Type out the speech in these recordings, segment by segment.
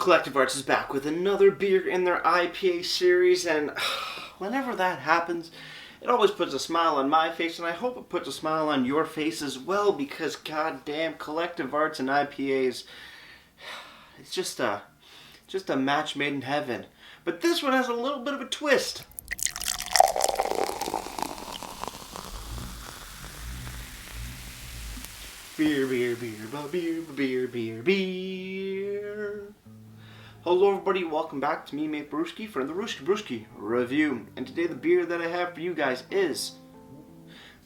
Collective Arts is back with another beer in their IPA series, and whenever that happens, it always puts a smile on my face, and I hope it puts a smile on your face as well, because goddamn, Collective Arts and IPAs, it's just a match made in heaven. But this one has a little bit of a twist. Beer, beer, beer, beer, beer, beer, beer. Hello everybody, welcome back to me, Mate Brewski, for the Brewski review. And today the beer that I have for you guys is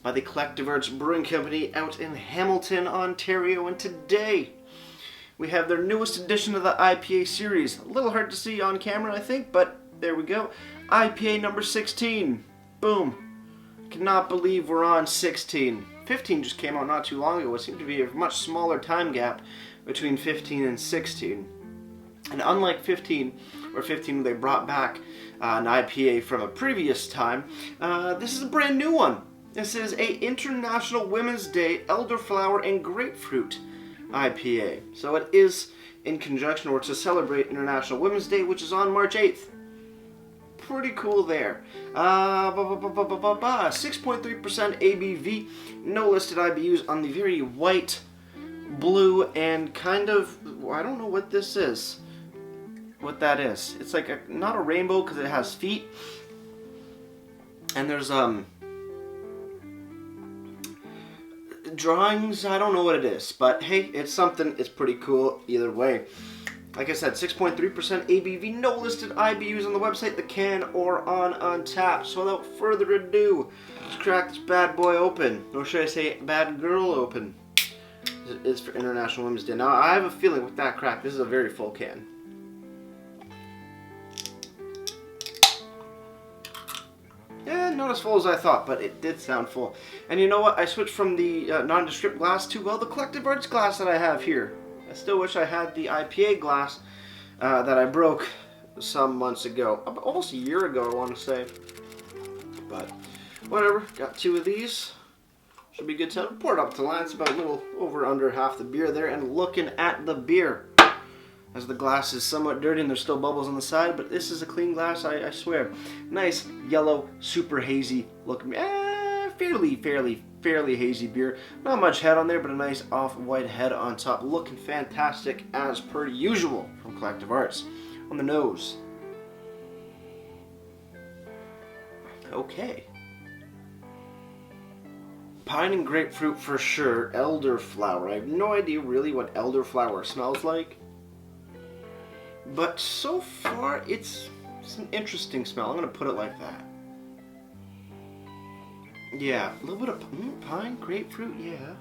by the Collective Arts Brewing Company out in Hamilton, Ontario. And today we have their newest edition of the IPA series. A little hard to see on camera, I think, but there we go. IPA number 16. Boom. Cannot believe we're on 16. 15 just came out not too long ago. It seemed to be a much smaller time gap between 15 and 16. And unlike 15, where 15 they brought back an IPA from a previous time, this is a brand new one. This is a International Women's Day Elderflower and Grapefruit IPA. So it is in conjunction or to celebrate International Women's Day, which is on March 8th. Pretty cool there. 6.3% ABV, no listed IBUs on the very white, blue, and kind of, I don't know what this is. What that is. It's like not a rainbow because it has feet. And there's drawings, I don't know what it is, but hey, it's something, it's pretty cool either way. Like I said, 6.3% ABV, no listed IBUs on the website, the can, or on Untappd. So without further ado, let's crack this bad boy open. Or should I say, bad girl open. It's for International Women's Day. Now, I have a feeling with that crack, this is a very full can. Yeah, not as full as I thought, but it did sound full. And you know what? I switched from the nondescript glass to, well, the Collective Arts glass that I have here. I still wish I had the IPA glass that I broke some months ago. Almost a year ago, I want to say. But whatever, got two of these. Should be good to pour it up to line. It's about a little over under half the beer there. And looking at the beer, as the glass is somewhat dirty and there's still bubbles on the side, but this is a clean glass, I swear. Nice yellow, super hazy looking, fairly hazy beer. Not much head on there, but a nice off-white head on top. Looking fantastic as per usual from Collective Arts. On the nose. Okay. Pine and grapefruit for sure. Elderflower. I have no idea really what elderflower smells like. But so far, it's an interesting smell. I'm going to put it like that. Yeah, a little bit of pine, grapefruit, yeah.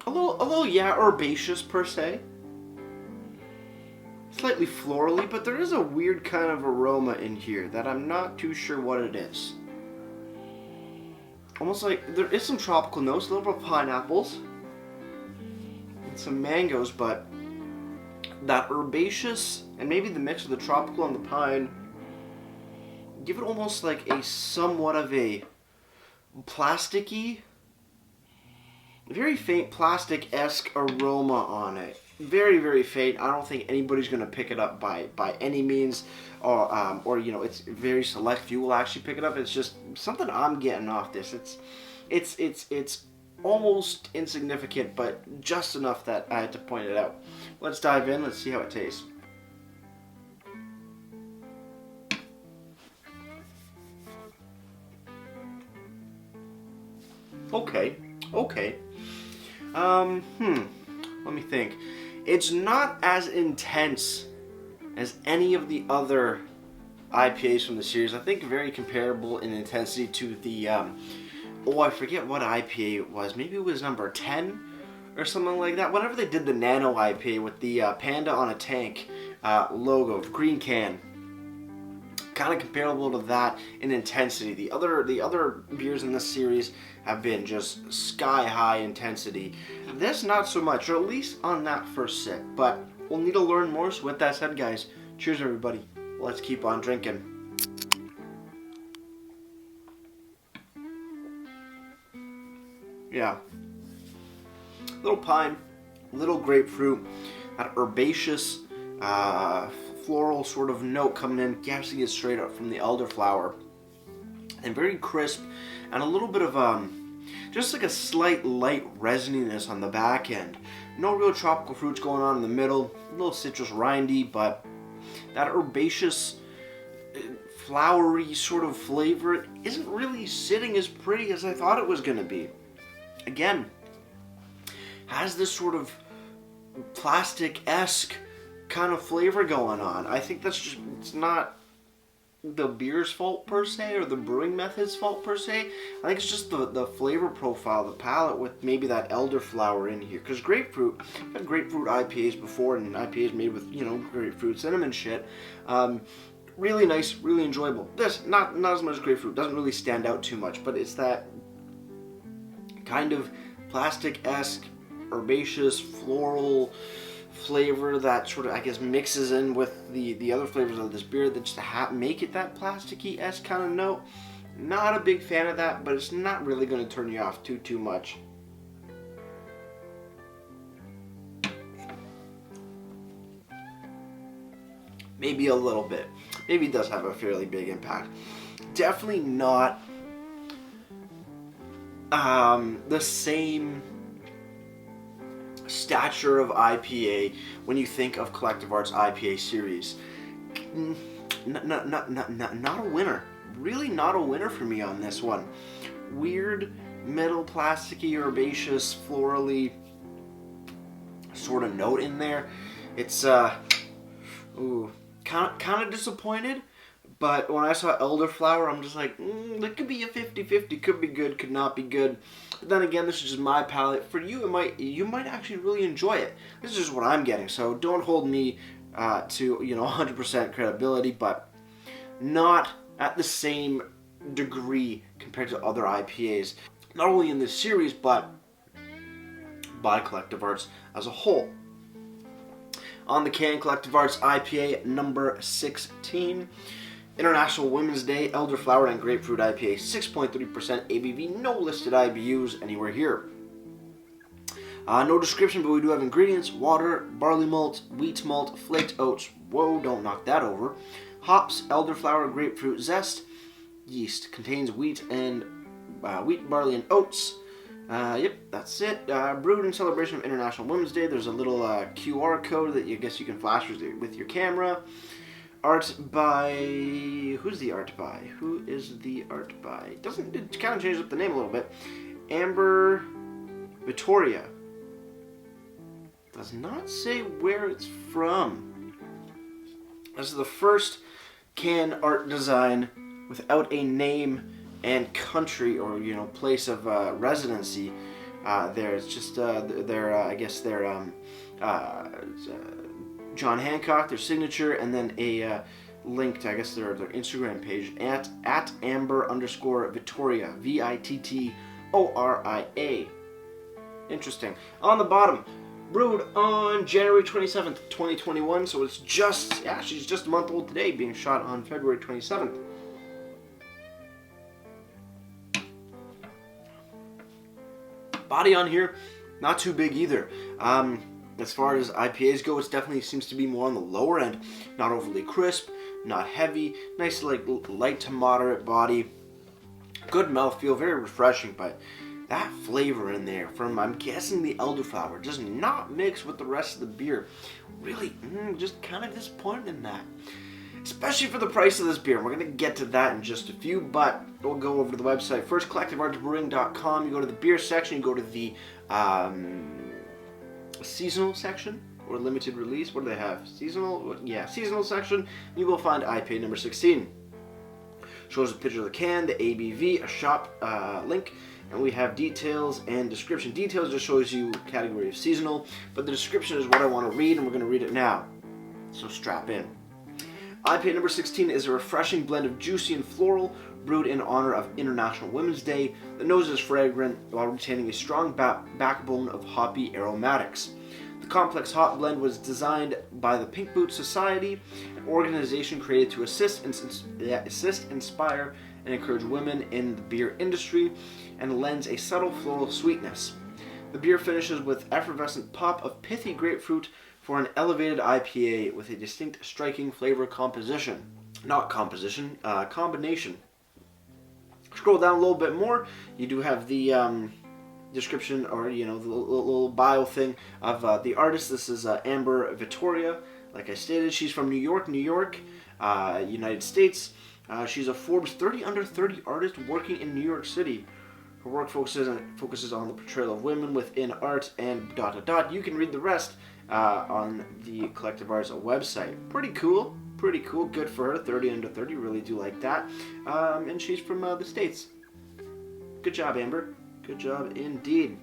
A little, yeah, herbaceous per se. Slightly florally, but there is a weird kind of aroma in here that I'm not too sure what it is. Almost like there is some tropical notes, a little bit of pineapples, and some mangoes, but that herbaceous and maybe the mix of the tropical and the pine give it almost like a somewhat of a plasticky, very faint plastic-esque aroma on it. Very, very faint. I don't think anybody's going to pick it up by any means, or you know, it's very select few will actually pick it up. It's just something I'm getting off this. It's almost insignificant, but just enough that I had to point it out. Let's dive in. Let's see how it tastes. Okay. Let me think. It's not as intense as any of the other IPAs from the series. I think very comparable in intensity to the, I forget what IPA it was. Maybe it was number 10 or something like that. Whenever they did the Nano IPA with the panda on a tank logo, green can. Kind of comparable to that in intensity. The other beers in this series have been just sky high intensity. This not so much, or at least on that first sip. But we'll need to learn more. So with that said, guys, cheers everybody. Let's keep on drinking. Yeah. Little pine, little grapefruit, that herbaceous floral sort of note coming in, guessing it straight up from the elderflower, and very crisp, and a little bit of just like a slight light resininess on the back end. No real tropical fruits going on in the middle, a little citrus rindy, but that herbaceous, flowery sort of flavor isn't really sitting as pretty as I thought it was going to be. Again, has this sort of plastic-esque kind of flavor going on. I think that's just, it's not the beer's fault per se, or the brewing method's fault per se. I think it's just the flavor profile, the palate, with maybe that elderflower in here. Because grapefruit, I've had grapefruit IPAs before, and IPAs made with, grapefruit cinnamon shit. Really nice, really enjoyable. This, not as much as grapefruit, doesn't really stand out too much, but it's that kind of plastic-esque, herbaceous, floral flavor that sort of, I guess, mixes in with the other flavors of this beer that just make it that plasticky-esque kind of note. Not a big fan of that, but it's not really going to turn you off too much. Maybe a little bit. Maybe it does have a fairly big impact. Definitely not the same stature of IPA when you think of Collective Arts IPA series. Not a winner. Really not a winner for me on this one. Weird, middle, plasticky, herbaceous, florally sort of note in there. It's kind of disappointed. But when I saw elderflower, I'm just like, that could be a 50-50. Could be good, could not be good. But then again, this is just my palate. For you, you might actually really enjoy it. This is just what I'm getting. So don't hold me to 100% credibility, but not at the same degree compared to other IPAs. Not only in this series, but by Collective Arts as a whole. On the can, Collective Arts IPA number 16. International Women's Day Elderflower and Grapefruit IPA, 6.3% ABV, no listed IBUs anywhere here. No description, but we do have ingredients: water, barley malt, wheat malt, flaked oats. Whoa, don't knock that over. Hops, elderflower, grapefruit zest, yeast. Contains wheat, barley, and oats. Yep, that's it. Brewed in celebration of International Women's Day. There's a little QR code that I guess you can flash with your camera. Art by... Who's the art by? Who is the art by? It kind of changes up the name a little bit. Amber Vittoria. Does not say where it's from. This is the first can art design without a name and country or place of residency. There, it's just I guess their John Hancock, their signature, and then a link to, I guess, their Instagram page at Amber_Vittoria, Vittoria. Interesting. On the bottom, brewed on January 27th, 2021, so it's she's just a month old today, being shot on February 27th. Body on here, not too big either. As far as IPAs go, it definitely seems to be more on the lower end. Not overly crisp, not heavy, nice light to moderate body. Good mouthfeel, very refreshing, but that flavor in there from, I'm guessing, the elderflower does not mix with the rest of the beer. Really, just kind of disappointed in that. Especially for the price of this beer. We're going to get to that in just a few, but we'll go over to the website. First, collectiveartsbrewing.com. You go to the beer section, you go to the seasonal section, or limited release. What do they have? Seasonal? Yeah, seasonal section. You will find IPA number 16. Shows a picture of the can, the ABV, a shop link, and we have details and description. Details just shows you category of seasonal, but the description is what I want to read, and we're going to read it now. So strap in. IPA number 16 is a refreshing blend of juicy and floral, brewed in honor of International Women's Day. The nose is fragrant while retaining a strong backbone of hoppy aromatics. The complex hop blend was designed by the Pink Boot Society, an organization created to assist, inspire, and encourage women in the beer industry, and lends a subtle floral sweetness. The beer finishes with effervescent pop of pithy grapefruit, for an elevated IPA with a distinct, striking flavor composition. Not composition, combination. Scroll down a little bit more, you do have the description, or the little bio thing of the artist. This is Amber Vittoria. Like I stated, she's from New York, United States. She's a Forbes 30 under 30 artist working in New York City. Her work focuses on the portrayal of women within art and ... You can read the rest on the Collective Arts website. Pretty cool. Good for her. 30 under 30. Really do like that. And she's from the States. Good job, Amber. Good job indeed.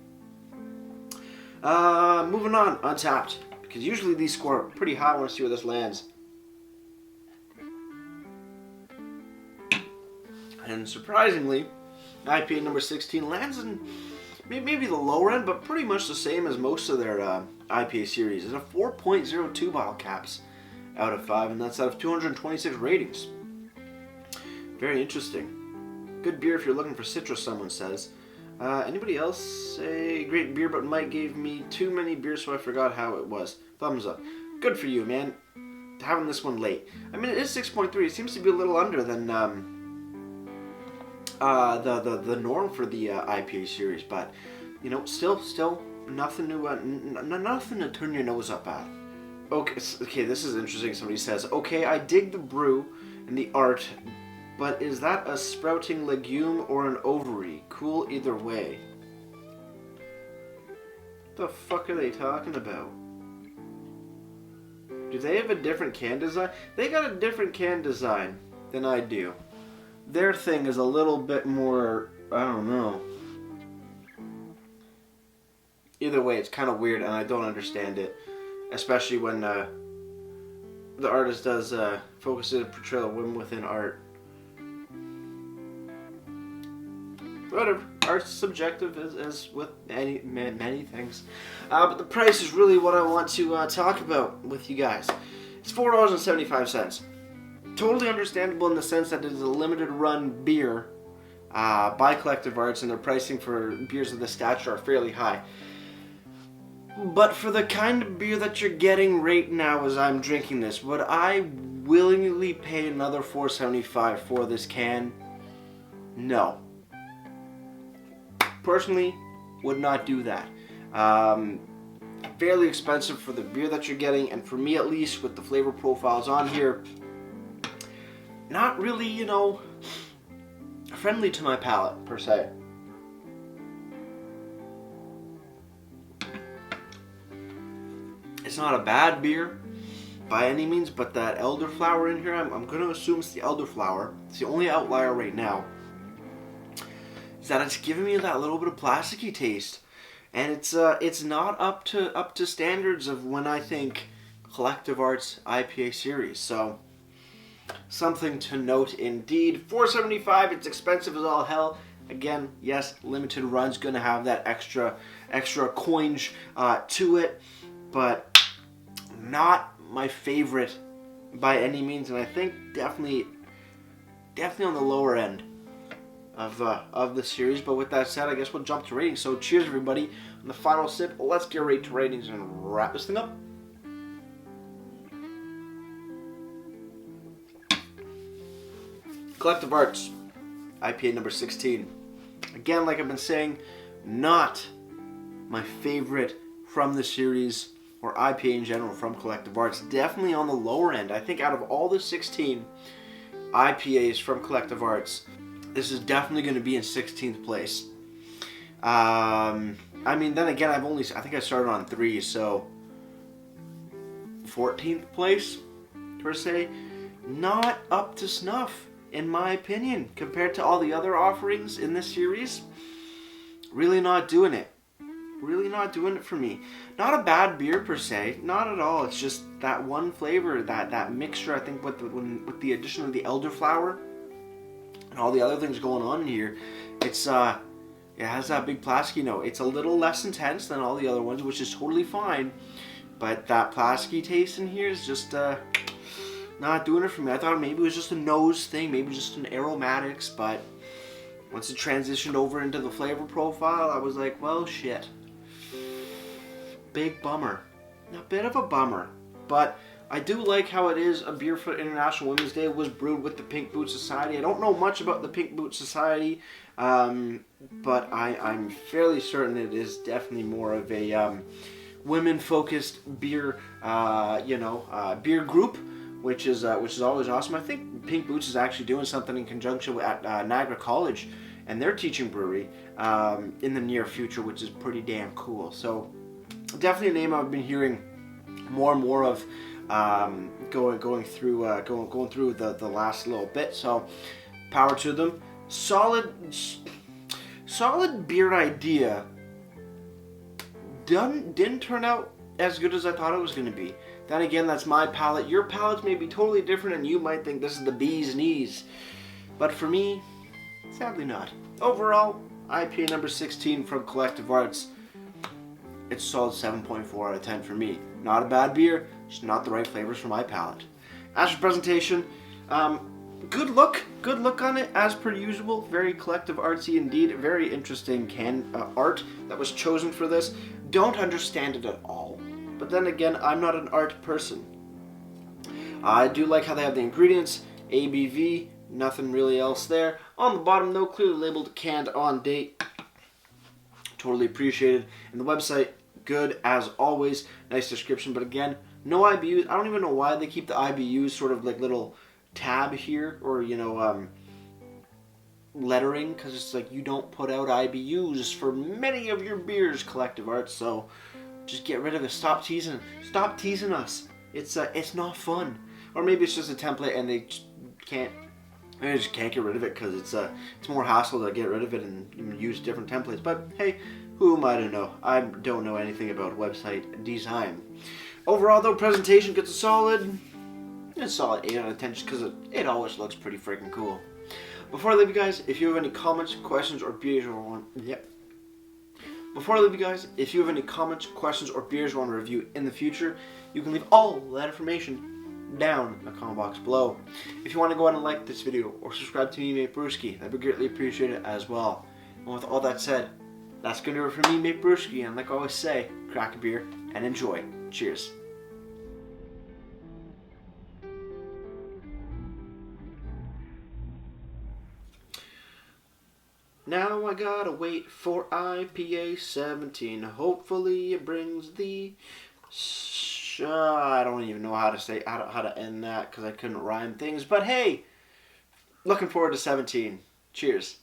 Moving on. Untapped. Because usually these score pretty high. I want to see where this lands. And surprisingly, IPA number 16 lands in maybe the lower end, but pretty much the same as most of their IPA series. It's a 4.02 bottle caps out of 5, and that's out of 226 ratings. Very interesting. Good beer if you're looking for citrus, someone says. Anybody else say great beer, but Mike gave me too many beers, so I forgot how it was. Thumbs up. Good for you, man. Having this one late. I mean, it is 6.3. It seems to be a little under than the norm for the IPA series, but still nothing to turn your nose up at. Okay, this is interesting. Somebody says, okay, I dig the brew and the art, but is that a sprouting legume or an ovary? Cool either way. What the fuck are they talking about? Do they have a different can design? They got a different can design than I do. Their thing is a little bit more, I don't know. Either way, it's kind of weird and I don't understand it. Especially when the artist does focus on portrayal of women within art. Whatever. Art's subjective as with many things. But the price is really what I want to talk about with you guys. It's $4.75. Totally understandable in the sense that it is a limited run beer by Collective Arts, and their pricing for beers of this stature are fairly high. But for the kind of beer that you're getting right now as I'm drinking this, would I willingly pay another $4.75 for this can? No. Personally, would not do that. Fairly expensive for the beer that you're getting, and for me at least, with the flavor profiles on here, not really, friendly to my palate, per se. It's not a bad beer by any means, but that elderflower in here, I'm going to assume it's the elderflower. It's the only outlier right now. Is that it's giving me that little bit of plasticky taste. And it's not up to standards of when I think Collective Arts IPA series. So, something to note indeed. $4.75, it's expensive as all hell. Again, yes, limited run's going to have that extra coinage to it, but not my favorite by any means, and I think definitely on the lower end of the series. But with that said, I guess we'll jump to ratings. So cheers, everybody. On the final sip, let's get right to ratings and wrap this thing up. Collective Arts IPA number 16. Again, like I've been saying, not my favorite from the series, or IPA in general from Collective Arts. Definitely on the lower end. I think out of all the 16 IPAs from Collective Arts, this is definitely going to be in 16th place. I mean, then again, I think I started on 3, so 14th place, per se. Not up to snuff, in my opinion, compared to all the other offerings in this series. Really not doing it. Really not doing it for me. Not a bad beer per se, not at all. It's just that one flavor, that mixture. I think with the addition of the elderflower and all the other things going on in here, it has that big plasticky note. It's a little less intense than all the other ones, which is totally fine. But that plasticky taste in here is just not doing it for me. I thought maybe it was just a nose thing, maybe just an aromatics, but once it transitioned over into the flavor profile, I was like, well, shit. Big bummer. a bit of a bummer. But I do like how it is a beer for International Women's Day. It was brewed with the Pink Boot Society. I don't know much about the Pink Boot Society, but I'm fairly certain it is definitely more of a women-focused beer, beer group, which is always awesome. I think Pink Boots is actually doing something in conjunction with at Niagara College, and they're teaching brewery in the near future, which is pretty damn cool. So definitely a name I've been hearing more and more of. Going through the last little bit, so power to them. Solid beer idea. Didn't turn out as good as I thought it was going to be. Then again, that's my palate. Your palates may be totally different, and you might think this is the bee's knees. But for me, sadly not. Overall, IPA number 16 from Collective Arts. It's a solid 7.4 out of 10 for me. Not a bad beer, just not the right flavors for my palate. As for presentation, good look on it as per usual. Very Collective Artsy indeed. Very interesting art that was chosen for this. Don't understand it at all. But then again, I'm not an art person. I do like how they have the ingredients, ABV, nothing really else there. On the bottom though, clearly labeled canned on date. Totally appreciated. And the website, good as always. Nice description, but again, no IBUs. I don't even know why they keep the IBUs sort of like little tab here, or lettering, because it's like you don't put out IBUs for many of your beers, Collective Arts. So just get rid of it. Stop teasing us. It's not fun. Or maybe it's just a template and they just can't get rid of it because it's more hassle to get rid of it and use different templates. But hey, who am I to know? I don't know anything about website design. Overall though, presentation gets a solid 8 out of 10 because it always looks pretty freaking cool. Before I leave you guys, if you have any comments, questions, or beers you want to review in the future, you can leave all that information down in the comment box below. If you want to go ahead and like this video or subscribe to me, Mate Brewski, that'd be greatly appreciated as well. And with all that said, that's going to do it for me, Mate Brewski, and like I always say, crack a beer and enjoy. Cheers. Now I gotta wait for IPA 17. Hopefully it brings the... I don't even know how to end that because I couldn't rhyme things. But hey, looking forward to 17. Cheers.